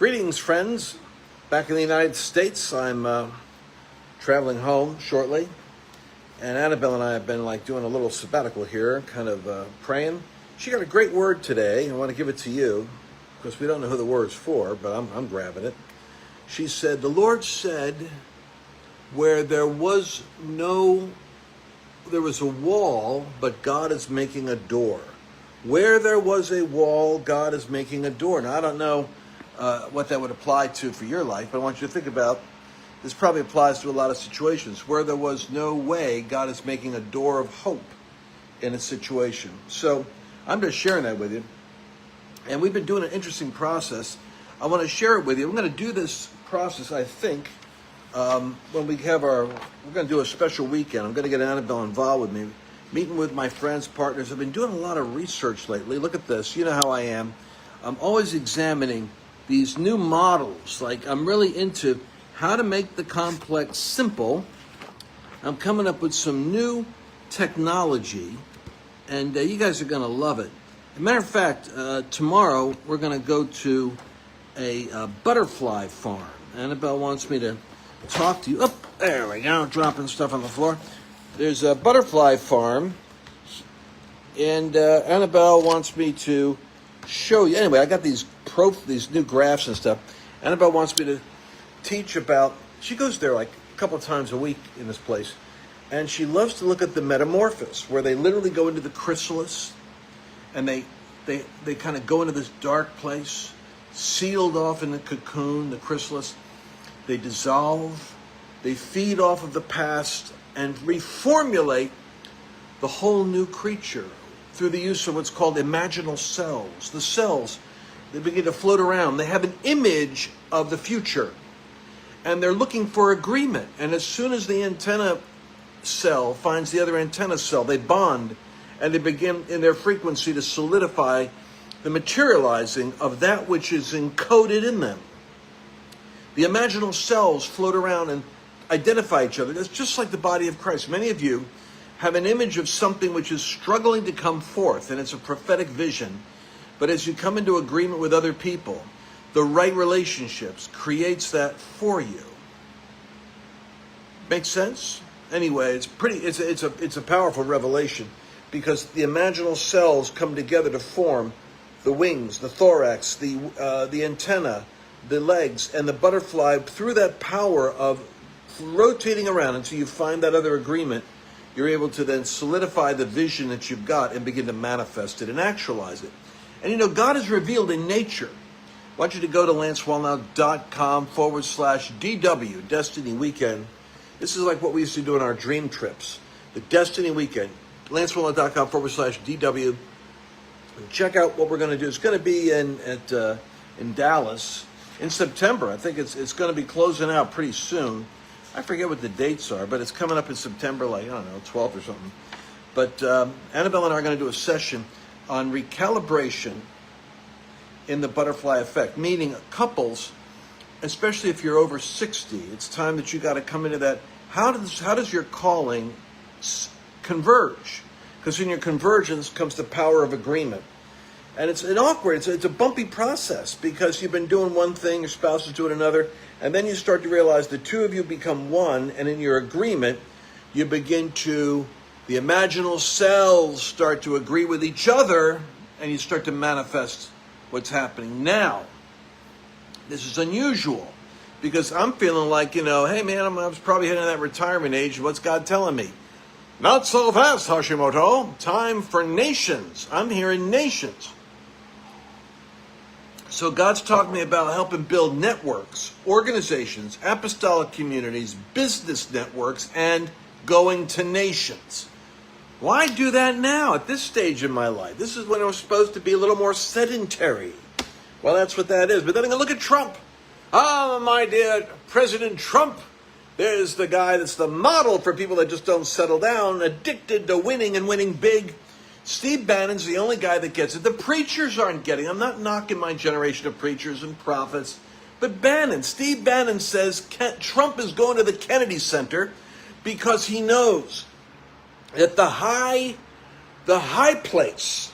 Greetings, friends. Back in the United States, I'm traveling home shortly, and Annabelle and I have been doing a little sabbatical here, kind of praying. She got a great word today. I want to give it to you because we don't know who the word's for, but I'm grabbing it. She said, "The Lord said, where there was a wall, but God is making a door. Where there was a wall, God is making a door." Now, I don't know what that would apply to for your life, but I want you to think about, this probably applies to a lot of situations. Where there was no way, God is making a door of hope in a situation. So I'm just sharing that with you. And we've been doing an interesting process. I want to share it with you. I'm going to do this process, I think, when we have we're going to do a special weekend. I'm going to get Annabelle involved with me, meeting with my friends, partners. I've been doing a lot of research lately. Look at this. You know how I am. I'm always examining these new models. I'm really into how to make the complex simple. I'm coming up with some new technology, and you guys are going to love it. As a matter of fact, tomorrow we're going to go to a butterfly farm. Annabelle wants me to talk to you. Oh, there we go, dropping stuff on the floor. There's a butterfly farm, and Annabelle wants me to show you. Anyway, I got these new graphs and stuff. Annabelle wants me to teach about, she goes there a couple of times a week in this place, and she loves to look at the Metamorphosis, where they literally go into the chrysalis, and they kind of go into this dark place, sealed off in the cocoon, the chrysalis. They dissolve, they feed off of the past, and reformulate the whole new creature through the use of what's called imaginal cells. The cells, they begin to float around. They have an image of the future, and they're looking for agreement. And as soon as the antenna cell finds the other antenna cell, they bond, and they begin in their frequency to solidify the materializing of that which is encoded in them. The imaginal cells float around and identify each other. That's just like the body of Christ. Many of you have an image of something which is struggling to come forth, and it's a prophetic vision. But as you come into agreement with other people, the right relationships creates that for you. Make sense? Anyway, it's a powerful revelation, because the imaginal cells come together to form the wings, the thorax, the antenna, the legs, and the butterfly. Through that power of rotating around until you find that other agreement, you're able to then solidify the vision that you've got and begin to manifest it and actualize it. And God is revealed in nature. I want you to go to lancewallnow.com/DW, Destiny Weekend. This is like what we used to do in our dream trips. The Destiny Weekend, lancewallnow.com/DW. Check out what we're going to do. It's going to be in Dallas in September. I think it's going to be closing out pretty soon. I forget what the dates are, but it's coming up in September, 12th or something. But Annabelle and I are going to do a session on recalibration in the butterfly effect, meaning couples, especially if you're over 60, it's time that you got to come into that. How does your calling converge? Because in your convergence comes the power of agreement. And it's awkward. It's a bumpy process, because you've been doing one thing, your spouse is doing another, and then you start to realize the two of you become one, and in your agreement, you begin to, the imaginal cells start to agree with each other, and you start to manifest what's happening. Now, this is unusual, because I'm feeling like, hey man, I was probably hitting that retirement age. What's God telling me? Not so fast, Hashimoto. Time for nations. I'm hearing nations. So God's talking to me about helping build networks, organizations, apostolic communities, business networks, and going to nations. Why do that now at this stage in my life? This is when I'm supposed to be a little more sedentary. Well, that's what that is. But then I'm going to look at Trump. My dear President Trump. There's the guy that's the model for people that just don't settle down, addicted to winning and winning big. Steve Bannon's the only guy that gets it. The preachers aren't getting it. I'm not knocking my generation of preachers and prophets. But Steve Bannon says Trump is going to the Kennedy Center because he knows that the high place,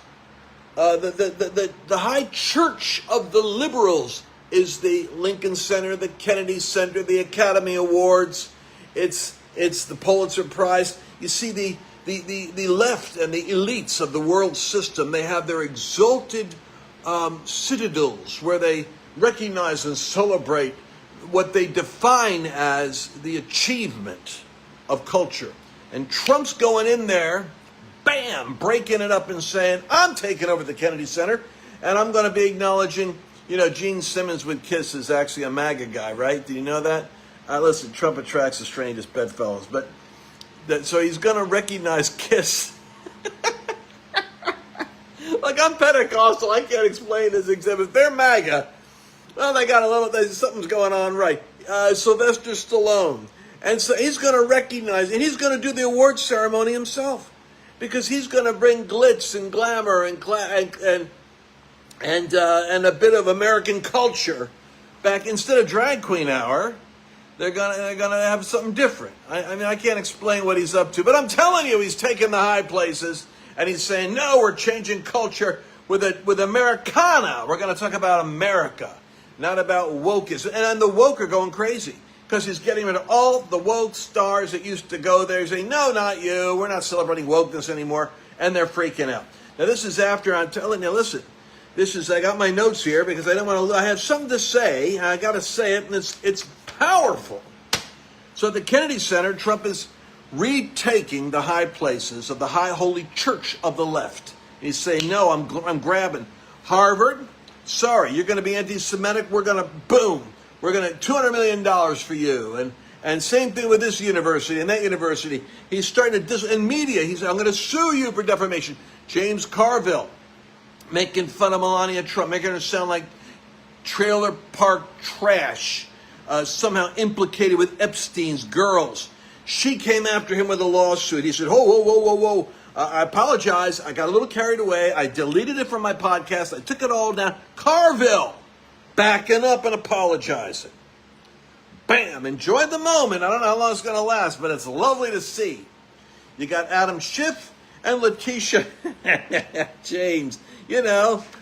the high church of the liberals is the Lincoln Center, the Kennedy Center, the Academy Awards. It's the Pulitzer Prize. You see, the left and the elites of the world system, they have their exalted citadels where they recognize and celebrate what they define as the achievement of culture. And Trump's going in there, bam, breaking it up and saying, I'm taking over the Kennedy Center, and I'm going to be acknowledging, Gene Simmons with Kiss is actually a MAGA guy, right? Do you know that? Listen, Trump attracts the strangest bedfellows, but so he's going to recognize Kiss. Like, I'm Pentecostal, I can't explain this exhibit. They're MAGA. Well, they got something's going on, right? Sylvester Stallone. And so he's going to recognize, and he's going to do the awards ceremony himself, because he's going to bring glitz and glamour and a bit of American culture back. Instead of drag queen hour, they're gonna have something different. I mean, I can't explain what he's up to, but I'm telling you, he's taking the high places and he's saying, no, we're changing culture with Americana. We're going to talk about America, not about wokeism. And then the woke are going crazy because he's getting rid of all the woke stars that used to go there, saying, no, not you. We're not celebrating wokeness anymore. And they're freaking out. Now, this is after I'm telling you, listen, I got my notes here because I have something to say. I got to say it, and it's powerful. So at the Kennedy Center, Trump is retaking the high places of the high holy church of the left. He's saying, no, I'm grabbing Harvard. Sorry, you're going to be anti-Semitic. We're going to, boom, we're going to $200 million for you. And same thing with this university and that university. He's starting to, in media, he's saying, I'm going to sue you for defamation. James Carville, making fun of Melania Trump, making her sound like trailer park trash, somehow implicated with Epstein's girls. She came after him with a lawsuit. He said, whoa. I apologize. I got a little carried away. I deleted it from my podcast. I took it all down. Carville backing up and apologizing. Bam. Enjoy the moment. I don't know how long it's going to last, but it's lovely to see. You got Adam Schiff and Letitia James.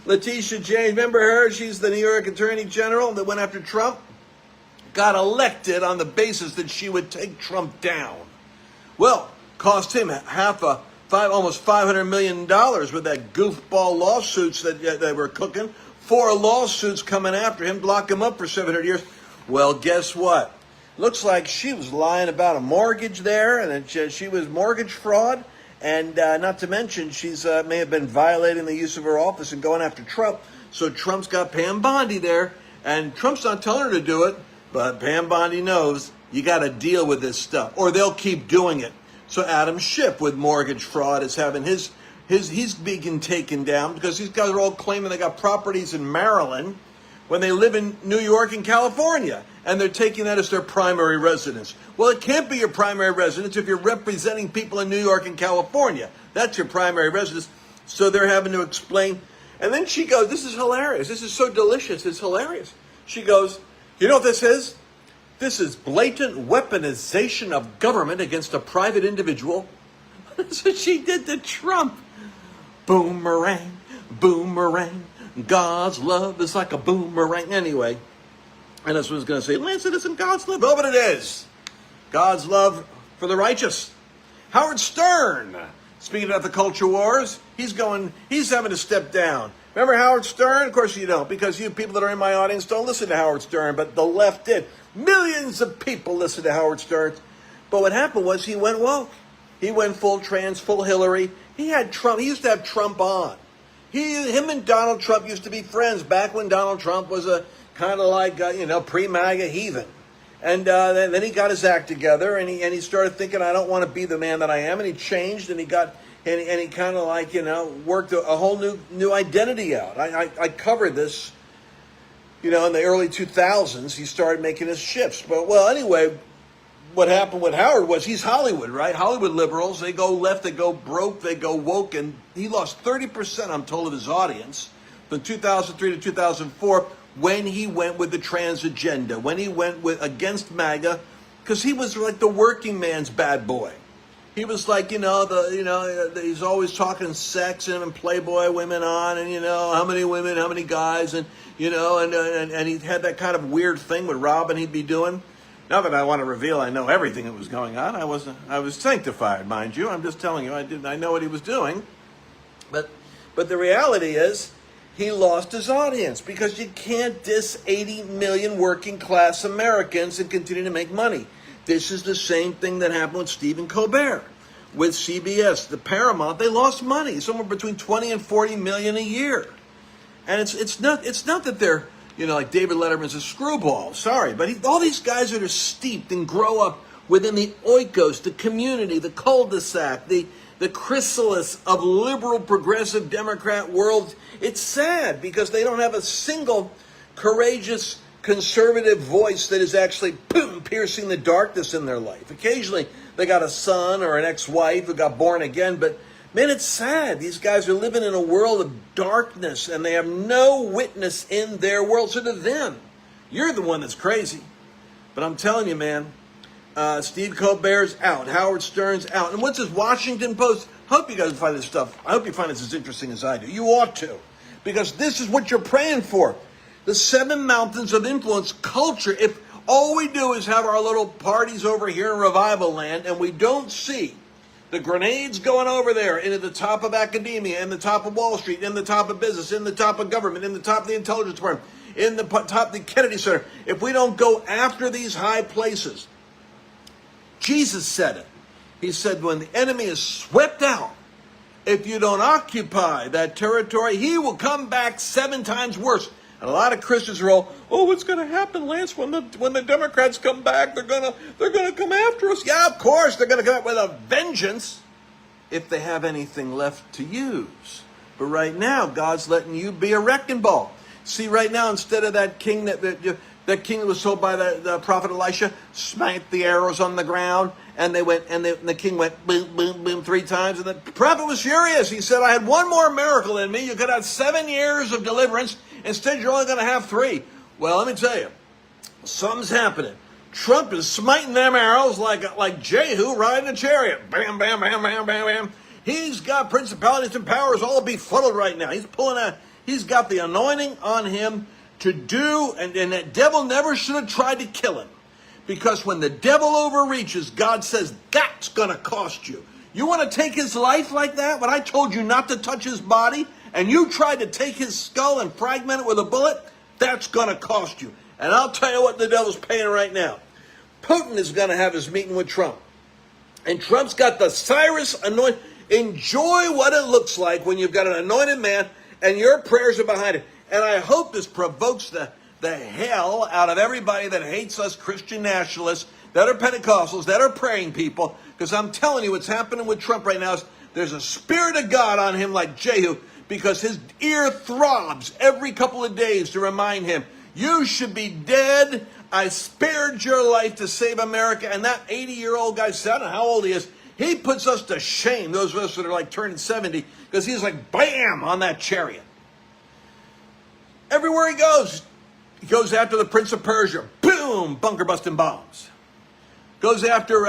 Letitia James. Remember her? She's the New York Attorney General that went after Trump. Got elected on the basis that she would take Trump down. Well, cost him almost $500 million with that goofball lawsuits that they were cooking. 4 lawsuits coming after him, lock him up for 700 years. Well, guess what? Looks like she was lying about a mortgage there, and she was mortgage fraud. And not to mention, she's may have been violating the use of her office and going after Trump. So Trump's got Pam Bondi there, and Trump's not telling her to do it. But Pam Bondi knows you got to deal with this stuff, or they'll keep doing it. So Adam Schiff with mortgage fraud is having he's being taken down because these guys are all claiming they got properties in Maryland when they live in New York and California, and they're taking that as their primary residence. Well, it can't be your primary residence if you're representing people in New York and California. That's your primary residence. So they're having to explain. And then she goes, this is hilarious. This is so delicious. It's hilarious. She goes, you know what this is? This is blatant weaponization of government against a private individual. That's what she did to Trump. Boomerang, boomerang. God's love is like a boomerang. Anyway, and that's what I was going to say. Lance, it isn't God's love. Oh, but it is. God's love for the righteous. Howard Stern, speaking about the culture wars, he's having to step down. Remember Howard Stern? Of course you don't, because you people that are in my audience don't listen to Howard Stern, but the left did. Millions of people listen to Howard Stern. But what happened was he went woke. He went full trans, full Hillary. He had Trump. He used to have Trump on. Him and Donald Trump used to be friends back when Donald Trump was a kind of like, pre-MAGA heathen. And then he got his act together, and he started thinking, I don't want to be the man that I am. And he changed, and he kind of like, worked a whole new identity out. I covered this, in the early 2000s. He started making his shifts. But, well, anyway, what happened with Howard was he's Hollywood, right? Hollywood liberals, they go left, they go broke, they go woke. And he lost 30%, I'm told, of his audience from 2003 to 2004 when he went with the trans agenda, when he went against MAGA, because he was like the working man's bad boy. he was like, he's always talking sex and Playboy women on, and how many women, how many guys, and and he had that kind of weird thing with Robin he'd be doing. Not that I want to reveal I know everything that was going on. I was sanctified, mind you. I'm just telling you, I know what he was doing. But the reality is, he lost his audience, because you can't diss 80 million working class Americans and continue to make money. This is the same thing that happened with Stephen Colbert, with CBS, the Paramount. They lost money, somewhere between 20 and 40 million a year. And it's not that they're, like David Letterman's a screwball. Sorry, but all these guys that are steeped and grow up within the oikos, the community, the cul-de-sac, the chrysalis of liberal, progressive, Democrat world. It's sad, because they don't have a single courageous conservative voice that is actually piercing the darkness in their life. Occasionally, they got a son or an ex-wife who got born again, but man, it's sad. These guys are living in a world of darkness, and they have no witness in their world. So to them, you're the one that's crazy. But I'm telling you, man, Steve Colbert's out. Howard Stern's out. And what's this Washington Post? I hope you guys find this stuff. I hope you find this as interesting as I do. You ought to. Because this is what you're praying for. The 7 mountains of influence culture. If all we do is have our little parties over here in revival land, and we don't see the grenades going over there into the top of academia, in the top of Wall Street, in the top of business, in the top of government, in the top of the intelligence department, in the top of the Kennedy Center, if we don't go after these high places, Jesus said it. He said, when the enemy is swept out, if you don't occupy that territory, he will come back 7 times worse. And a lot of Christians are all, what's going to happen, Lance, when the Democrats come back? They're going to come after us. Yeah, of course, they're going to come up with a vengeance if they have anything left to use. But right now, God's letting you be a wrecking ball. See, right now, instead of that king that king was told by the prophet Elisha, smacked the arrows on the ground, and the king went boom, boom, boom 3 times, and the prophet was furious. He said, I had one more miracle in me. You could have 7 years of deliverance. Instead, you're only going to have 3. Well, let me tell you, something's happening. Trump is smiting them arrows like Jehu riding a chariot. Bam, bam, bam, bam, bam, bam. He's got principalities and powers all befuddled right now. He's got the anointing on him to do, and that devil never should have tried to kill him. Because when the devil overreaches, God says, that's going to cost you. You want to take his life like that? When I told you not to touch his body, and you tried to take his skull and fragment it with a bullet, that's going to cost you. And I'll tell you what the devil's paying right now. Putin is going to have his meeting with Trump. And Trump's got the Cyrus anointing. Enjoy what it looks like when you've got an anointed man and your prayers are behind it. And I hope this provokes the hell out of everybody that hates us Christian nationalists, that are Pentecostals, that are praying people. Because I'm telling you, what's happening with Trump right now is there's a spirit of God on him like Jehu, because his ear throbs every couple of days to remind him, you should be dead. I spared your life to save America. And that 80-year-old guy, I don't know how old he is, he puts us to shame, those of us that are like turning 70, because he's like, bam, on that chariot. Everywhere he goes after the Prince of Persia. Boom, bunker busting bombs. He goes after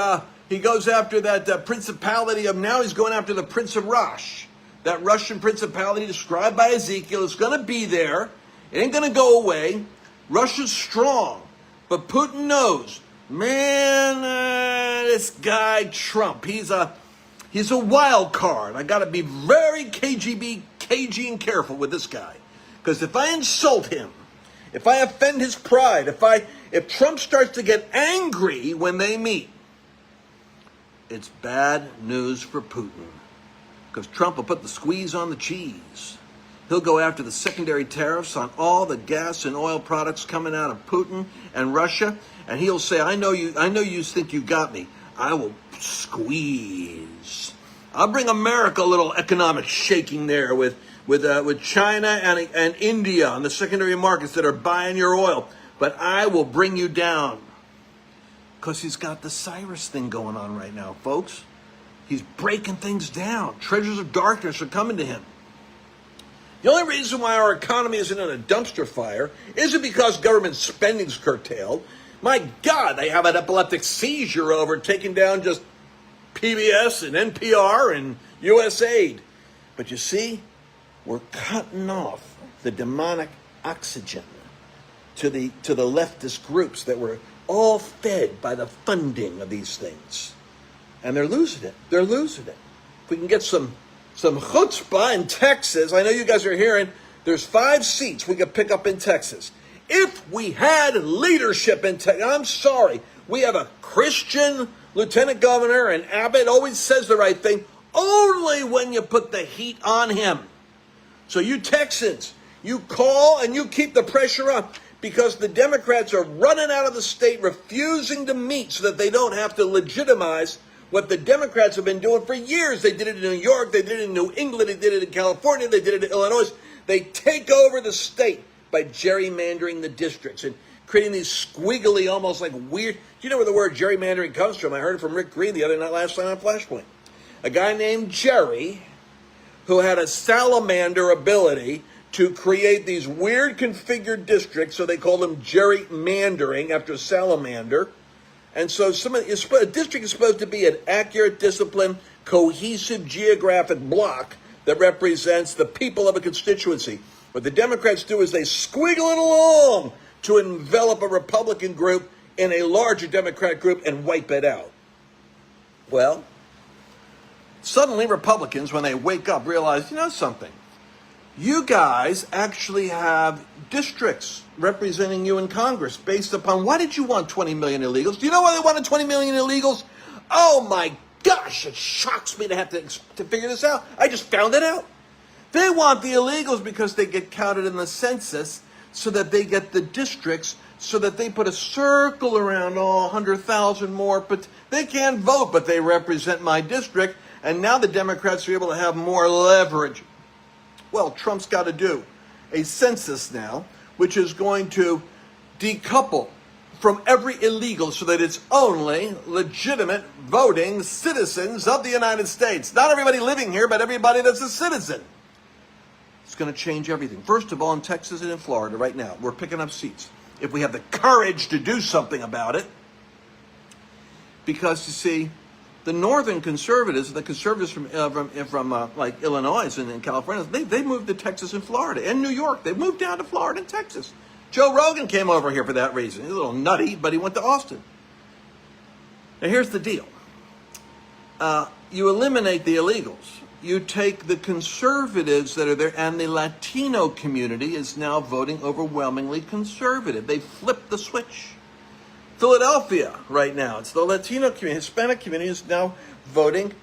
that principality of, now he's going after the Prince of Rosh. That Russian principality described by Ezekiel is going to be there. It ain't going to go away. Russia's strong. But Putin knows, man, this guy Trump, he's a wild card. I got to be very cagey and careful with this guy. Because if I insult him, if I offend his pride, if Trump starts to get angry when they meet, it's bad news for Putin. Because Trump will put the squeeze on the cheese. He'll go after the secondary tariffs on all the gas and oil products coming out of Putin and Russia. And he'll say, I know you think you got me. I will squeeze. I'll bring America a little economic shaking there with China and India on the secondary markets that are buying your oil. But I will bring you down. Because he's got the Cyrus thing going on right now, folks. He's breaking things down. Treasures of darkness are coming to him. The only reason why our economy isn't in a dumpster fire isn't because government spending's curtailed. My God, they have an epileptic seizure over taking down just PBS and NPR and USAID. But you see, we're cutting off the demonic oxygen to the leftist groups that were all fed by the funding of these things. And they're losing it. They're losing it. If we can get some chutzpah in Texas, I know you guys are hearing, there's 5 seats we could pick up in Texas. If we had leadership in Texas, I'm sorry, we have a Christian lieutenant governor, and Abbott always says the right thing, only when you put the heat on him. So you Texans, you call and you keep the pressure on, because the Democrats are running out of the state, refusing to meet so that they don't have to legitimize what the Democrats have been doing for years. They did it in New York, they did it in New England, they did it in California, they did it in Illinois. They take over the state by gerrymandering the districts and creating these squiggly, almost like weird. Do you know where the word gerrymandering comes from? I heard it from Rick Green the other night, last night on Flashpoint. A guy named Jerry, who had a salamander ability to create these weird configured districts, so they call them gerrymandering after a salamander. And so a district is supposed to be an accurate, disciplined, cohesive geographic block that represents the people of a constituency. What the Democrats do is they squiggle it along to envelop a Republican group in a larger Democrat group and wipe it out. Well, suddenly Republicans, when they wake up, realize, you know something? You guys actually have districts representing you in Congress based upon, why did you want 20 million illegals? Do you know why they wanted 20 million illegals? Oh my gosh, it shocks me to have to figure this out. I just found it out. They want the illegals because they get counted in the census, so that they get the districts, so that they put a circle around 100,000 more, but they can't vote, but they represent my district, and now the Democrats are able to have more leverage. Well, Trump's got to do a census now, which is going to decouple from every illegal so that it's only legitimate voting citizens of the United States. Not everybody living here, but everybody that's a citizen. It's going to change everything. First of all, in Texas and in Florida right now, we're picking up seats. If we have the courage to do something about it. Because, you see, the northern conservatives, the conservatives from like Illinois and California, they moved to Texas and Florida and New York. They moved down to Florida and Texas. Joe Rogan came over here for that reason. He's a little nutty, but he went to Austin. Now, here's the deal. You eliminate the illegals. You take the conservatives that are there, and the Latino community is now voting overwhelmingly conservative. They flipped the switch. Philadelphia right now, it's the Latino community, Hispanic community is now voting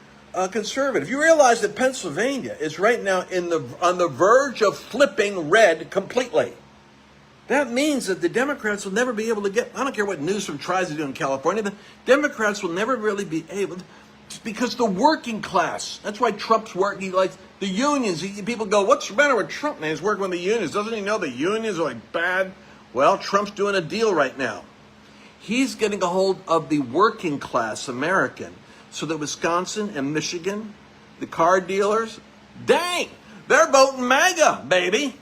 conservative. You realize that Pennsylvania is right now on the verge of flipping red completely. That means that the Democrats will never be able to get, I don't care what Newsom tries to do in California, the Democrats will never really be able to, because the working class, that's why Trump's working, he likes the unions. People go, what's the matter with Trump? Man, he's working with the unions. Doesn't he know the unions are like bad? Well, Trump's doing a deal right now. He's getting a hold of the working class American, so that Wisconsin and Michigan, the car dealers, dang, they're voting MAGA, baby.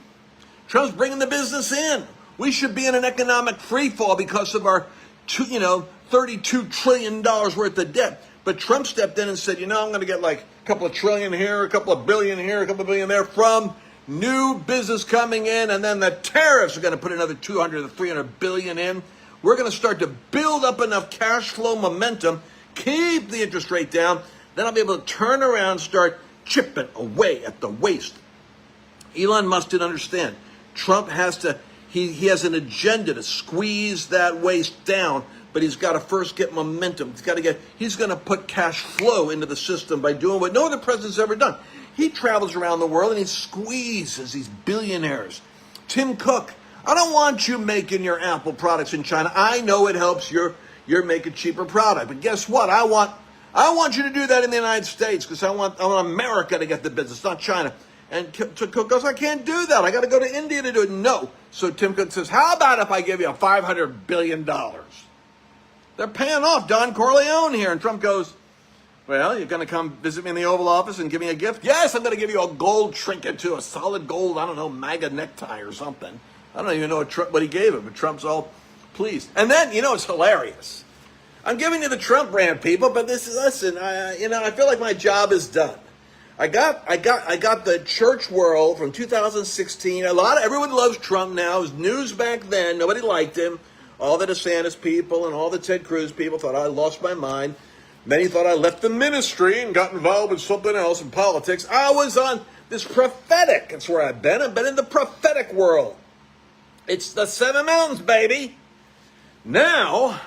Trump's bringing the business in. We should be in an economic free fall because of our, $32 trillion worth of debt. But Trump stepped in and said, I'm going to get like a couple of trillion here, a couple of billion here, a couple of billion there from new business coming in, and then the tariffs are going to put another 200 to 300 billion in. We're going to start to build up enough cash flow momentum, keep the interest rate down, then I'll be able to turn around and start chipping away at the waste. Elon Musk didn't understand. Trump has to, he has an agenda to squeeze that waste down, but he's got to first get momentum. He's going to put cash flow into the system by doing what no other president's ever done. He travels around the world and he squeezes these billionaires. Tim Cook, I don't want you making your Apple products in China. I know it helps you're making cheaper product, but guess what? I want you to do that in the United States because I want America to get the business, not China. And so Cook goes, I can't do that. I got to go to India to do it. No. So Tim Cook says, how about if I give you $500 billion? They're paying off Don Corleone here. And Trump goes, well, you're going to come visit me in the Oval Office and give me a gift? Yes, I'm going to give you a gold trinket too, a solid gold, MAGA necktie or something. I don't even know what he gave him, but Trump's all pleased. And then, it's hilarious. I'm giving you the Trump rant, people, but listen, I feel like my job is done. I got the church world from 2016. Everyone loves Trump now. It was news back then. Nobody liked him. All the DeSantis people and all the Ted Cruz people thought I lost my mind. Many thought I left the ministry and got involved with something else in politics. I was on this prophetic. That's where I've been. I've been in the prophetic world. It's the Seven Mountains, baby. Now,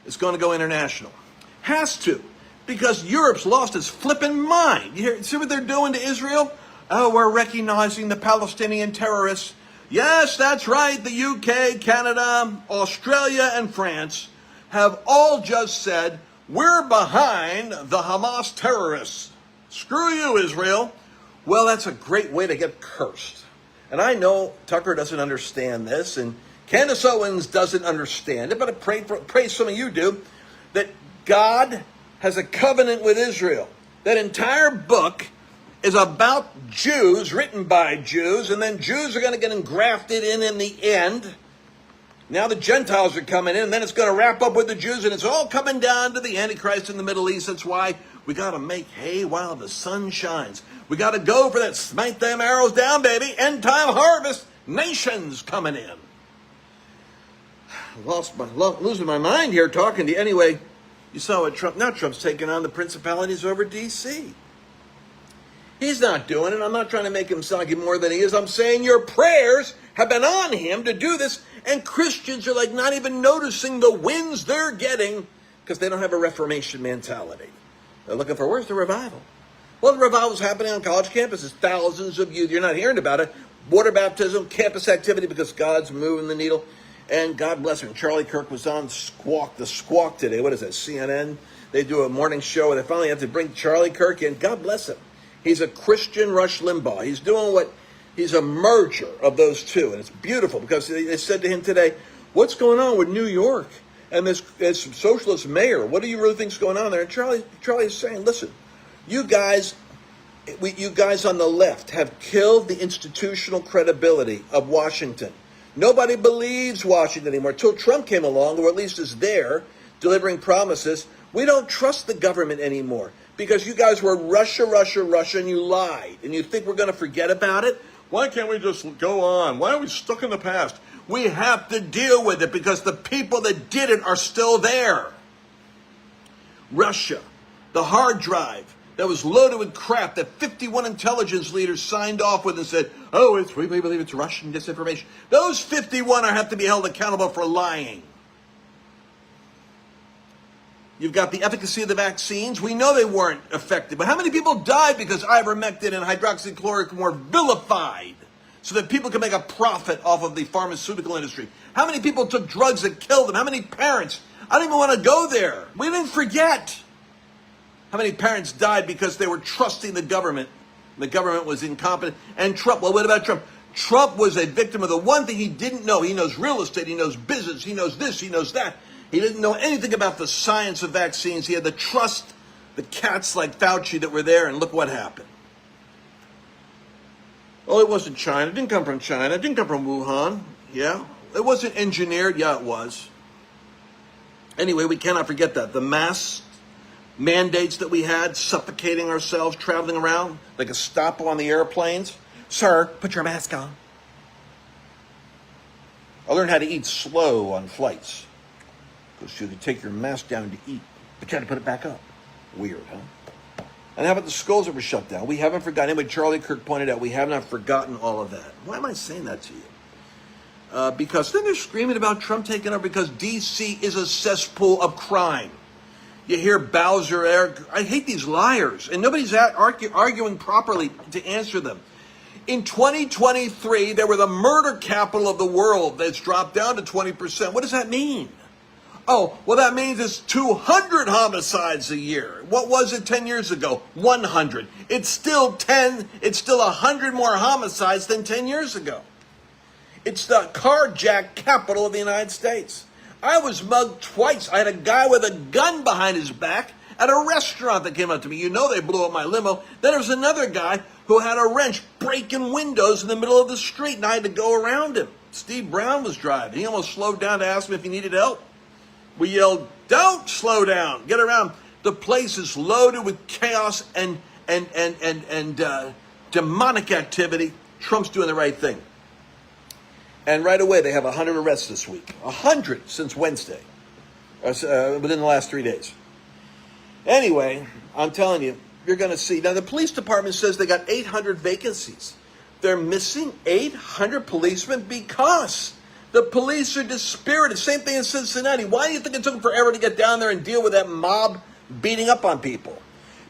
it's going to go international. Has to. Because Europe's lost its flipping mind. See what they're doing to Israel? Oh, we're recognizing the Palestinian terrorists. Yes, that's right. The UK, Canada, Australia, and France have all just said, we're behind the Hamas terrorists. Screw you, Israel. Well, that's a great way to get cursed. And I know Tucker doesn't understand this, and Candace Owens doesn't understand it, but I pray some of you do, that God has a covenant with Israel. That entire book is about Jews, written by Jews, and then Jews are going to get engrafted in the end. Now the Gentiles are coming in, and then it's going to wrap up with the Jews, and it's all coming down to the Antichrist in the Middle East. That's why we got to make hay while the sun shines. We got to go for that smite them arrows down, baby. End time harvest. Nations coming in. Losing my mind here talking to you. Anyway, you saw what Trump's taking on the principalities over D.C. He's not doing it. I'm not trying to make him sound like more than he is. I'm saying your prayers have been on him to do this, and Christians are like not even noticing the wins they're getting because they don't have a Reformation mentality. They're looking for, where's the revival? Well, the revival's happening on college campuses. Thousands of youth. You're not hearing about it. Water baptism, campus activity, because God's moving the needle. And God bless him. Charlie Kirk was on the Squawk today. What is that, CNN? They do a morning show, and they finally have to bring Charlie Kirk in. God bless him. He's a Christian Rush Limbaugh. He's a merger of those two. And it's beautiful because they said to him today, what's going on with New York and this socialist mayor? What do you really think's going on there? And Charlie is saying, listen, you guys on the left have killed the institutional credibility of Washington. Nobody believes Washington anymore. Until Trump came along, or at least is there, delivering promises. We don't trust the government anymore because you guys were Russia, and you lied. And you think we're going to forget about it? Why can't we just go on? Why are we stuck in the past? We have to deal with it because the people that did it are still there. Russia, the hard drive that was loaded with crap that 51 intelligence leaders signed off with and said, we believe it's Russian disinformation. Those 51 have to be held accountable for lying. You've got the efficacy of the vaccines. We know they weren't effective. But how many people died because ivermectin and hydroxychloroquine were vilified so that people could make a profit off of the pharmaceutical industry? How many people took drugs that killed them? How many parents? I don't even want to go there. We didn't forget. How many parents died because they were trusting the government? The government was incompetent. And Trump, well, what about Trump? Trump was a victim of the one thing he didn't know. He knows real estate, he knows business, he knows this, he knows that. He didn't know anything about the science of vaccines. He had to trust the cats like Fauci that were there, and look what happened. Oh, it wasn't China. It didn't come from China. It didn't come from Wuhan. Yeah. It wasn't engineered. Yeah, it was. Anyway, we cannot forget that. The mass mandates that we had, suffocating ourselves, traveling around like a Gestapo on the airplanes. Sir, put your mask on. I learned how to eat slow on flights. Because you could take your mask down to eat, but you had to put it back up. Weird, huh? And how about the schools that were shut down? We haven't forgotten. Anyway, Charlie Kirk pointed out, we have not forgotten all of that. Why am I saying that to you? Because then they're screaming about Trump taking over because D.C. is a cesspool of crime. You hear Bowser. I hate these liars. And nobody's arguing properly to answer them. In 2023, they were the murder capital of the world. That's dropped down to 20%. What does that mean? Oh, well, that means it's 200 homicides a year. What was it 10 years ago? 100. It's still 100 more homicides than 10 years ago. It's the carjack capital of the United States. I was mugged twice. I had a guy with a gun behind his back at a restaurant that came up to me. You know they blew up my limo. Then there was another guy who had a wrench breaking windows in the middle of the street, and I had to go around him. Steve Brown was driving. He almost slowed down to ask me if he needed help. We yelled, don't slow down, get around. The place is loaded with chaos and demonic activity. Trump's doing the right thing. And right away, they have 100 arrests this week. 100 since Wednesday, within the last 3 days. Anyway, I'm telling you, you're going to see. Now, the police department says they got 800 vacancies. They're missing 800 policemen because the police are dispirited. Same thing in Cincinnati. Why do you think it took them forever to get down there and deal with that mob beating up on people?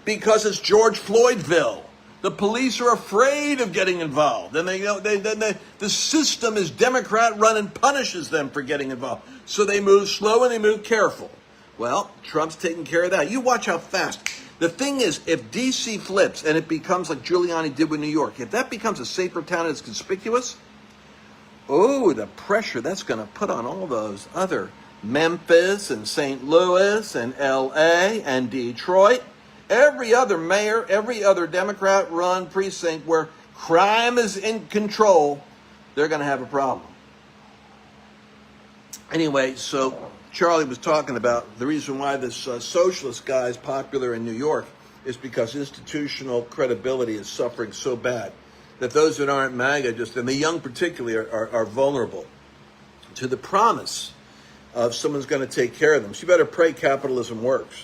Because it's George Floydville. The police are afraid of getting involved. And the system is Democrat-run and punishes them for getting involved. So they move slow and they move careful. Well, Trump's taking care of that. You watch how fast. The thing is, if D.C. flips and it becomes like Giuliani did with New York, if that becomes a safer town and it's conspicuous, oh, the pressure that's going to put on all those other Memphis and St. Louis and L.A. and Detroit. Every other mayor, every other Democrat-run precinct where crime is in control, they're going to have a problem. Anyway, so Charlie was talking about the reason why this socialist guy is popular in New York is because institutional credibility is suffering so bad that those that aren't MAGA, and the young particularly, are vulnerable to the promise of someone's going to take care of them. So you better pray capitalism works.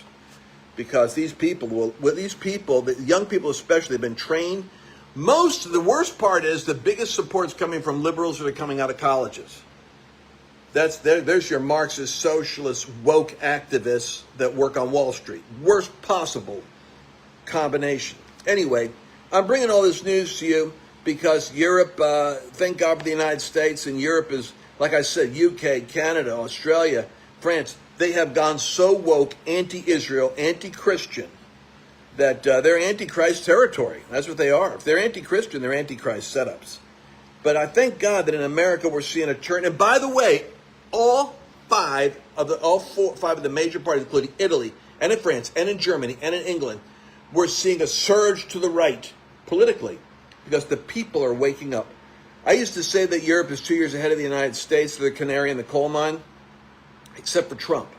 Because these people, the young people especially, have been trained. The worst part is the biggest support is coming from liberals that are coming out of colleges. There's your Marxist, socialist, woke activists that work on Wall Street. Worst possible combination. Anyway, I'm bringing all this news to you because Europe, thank God for the United States, and Europe is, like I said, UK, Canada, Australia, France. They have gone so woke, anti-Israel, anti-Christian, that they're anti-Christ territory. That's what they are. If they're anti-Christian, they're anti-Christ setups. But I thank God that in America we're seeing a turn. And by the way, all five of the major parties, including Italy and in France and in Germany and in England, we're seeing a surge to the right politically because the people are waking up. I used to say that Europe is 2 years ahead of the United States. They're the canary in the coal mine. Except for Trump.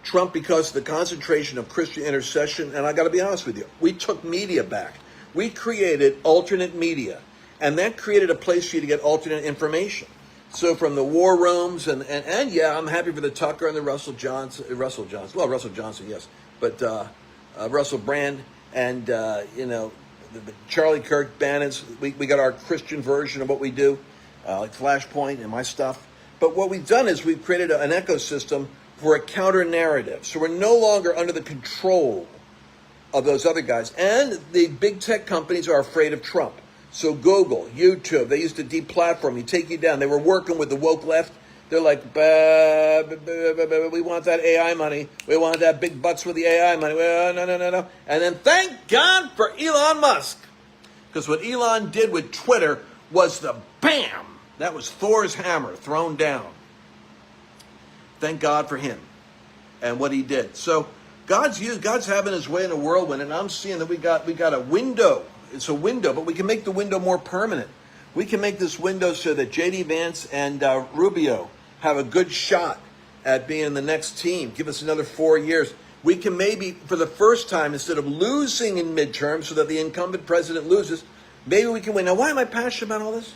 Trump, because of the concentration of Christian intercession, and I got to be honest with you, we took media back. We created alternate media, and that created a place for you to get alternate information. So from the war rooms, and yeah, I'm happy for the Tucker and the Russell Johnson, yes, but Russell Brand and, the Charlie Kirk Bannon's, we got our Christian version of what we do, like Flashpoint and my stuff. But what we've done is we've created an ecosystem for a counter-narrative. So we're no longer under the control of those other guys. And the big tech companies are afraid of Trump. So Google, YouTube, they used to deplatform you, take you down. They were working with the woke left. They're like, we want that AI money. We want that big bucks with the AI money. No. And then thank God for Elon Musk. Because what Elon did with Twitter was the bam. That was Thor's hammer thrown down. Thank God for him and what he did. So God's having his way in a whirlwind, and I'm seeing that we got a window. It's a window, but we can make the window more permanent. We can make this window so that J.D. Vance and Rubio have a good shot at being in the next team. Give us another 4 years. We can maybe, for the first time, instead of losing in midterms so that the incumbent president loses, maybe we can win. Now, why am I passionate about all this?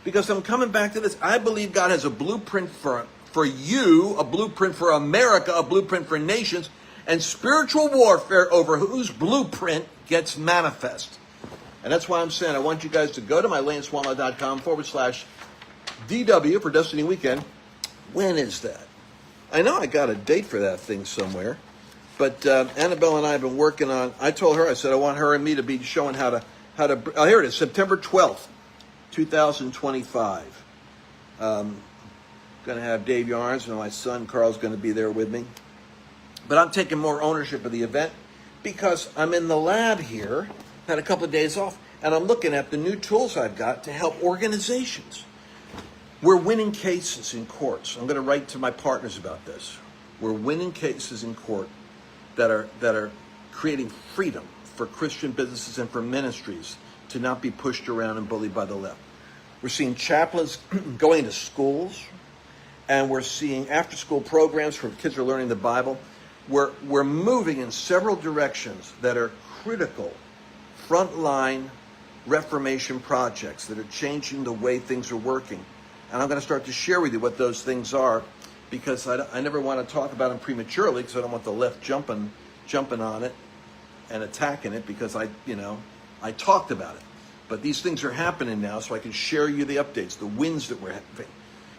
Because I'm coming back to this. I believe God has a blueprint for you, a blueprint for America, a blueprint for nations, and spiritual warfare over whose blueprint gets manifest. And that's why I'm saying I want you guys to go to my LanceRant.com/DW for Destiny Weekend. When is that? I know I got a date for that thing somewhere. But Annabelle and I have been working on, I told her, I said I want her and me to be showing how to here it is, September 12th. 2025. Going to have Dave Yarnes and my son Carl's going to be there with me. But I'm taking more ownership of the event because I'm in the lab here, had a couple of days off, and I'm looking at the new tools I've got to help organizations. We're winning cases in courts. I'm going to write to my partners about this. We're winning cases in court that are creating freedom for Christian businesses and for ministries to not be pushed around and bullied by the left. We're seeing chaplains going to schools and we're seeing after-school programs for kids who are learning the Bible. We're moving in several directions that are critical, frontline Reformation projects that are changing the way things are working. And I'm going to start to share with you what those things are, because I never want to talk about them prematurely, because I don't want the left jumping on it and attacking it, because I talked about it. But these things are happening now, so I can share you the updates, the wins that we're having,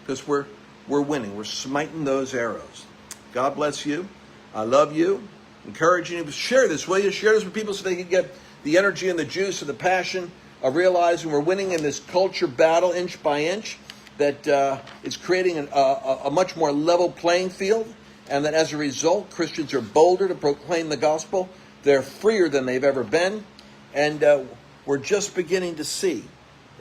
because we're winning. We're smiting those arrows. God bless you. I love you. Encouraging you to share this, will you? Share this with people so they can get the energy and the juice and the passion of realizing we're winning in this culture battle inch by inch, that is creating a much more level playing field, and that as a result, Christians are bolder to proclaim the gospel. They're freer than they've ever been, and we're just beginning to see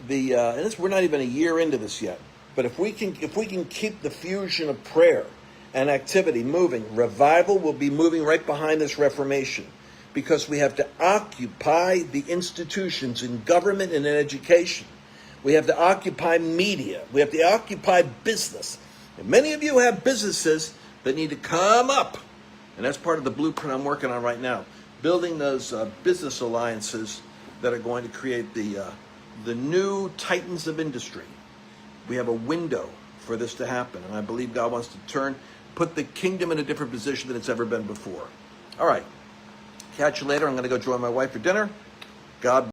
we're not even a year into this yet. But if we can keep the fusion of prayer and activity moving, revival will be moving right behind this Reformation, because we have to occupy the institutions in government and in education. We have to occupy media. We have to occupy business. And many of you have businesses that need to come up. And that's part of the blueprint I'm working on right now, building those business alliances that are going to create the new titans of industry. We have a window for this to happen, and I believe God wants to put the kingdom in a different position than it's ever been before. All right. Catch you later. I'm going to go join my wife for dinner. God